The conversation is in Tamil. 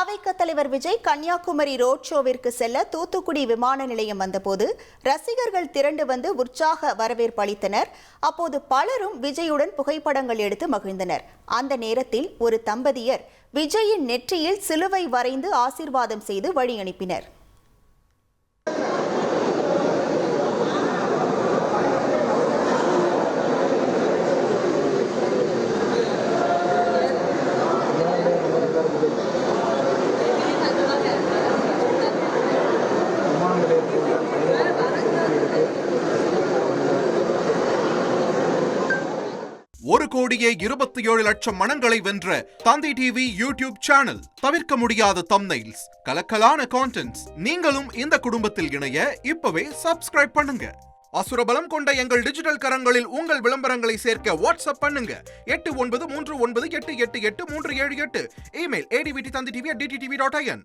தாவேக தலைவர் விஜய் கன்னியாகுமரி ரோட் ஷோவிற்கு செல்ல தூத்துக்குடி விமான நிலையம் வந்தபோது ரசிகர்கள் திரண்டு வந்து உற்சாக வரவேற்பு அளித்தனர். அப்போது பலரும் விஜயுடன் புகைப்படங்கள் எடுத்து மகிழ்ந்தனர். அந்த நேரத்தில் ஒரு தம்பதியர் விஜயின் நெற்றியில் சிலுவை வரைந்து ஆசீர்வாதம் செய்து வழி அனுப்பினர். ஒரு கோடியே 27 லட்சம் மனங்களை வென்ற தந்தி டிவி யூடியூப் சேனல். தவிர்க்க முடியாத தம்ப்நெயில்ஸ், கலக்கலான கான்டென்ட்ஸ். நீங்களும் இந்த குடும்பத்தில் இணைய இப்பவே சப்ஸ்கிரைப் பண்ணுங்க. அசுரபலம் கொண்ட எங்கள் டிஜிட்டல் கரங்களில் உங்கள் விளம்பரங்களை சேர்க்க வாட்ஸ்அப் பண்ணுங்க. 8939888838. Email advttv@dttv.in.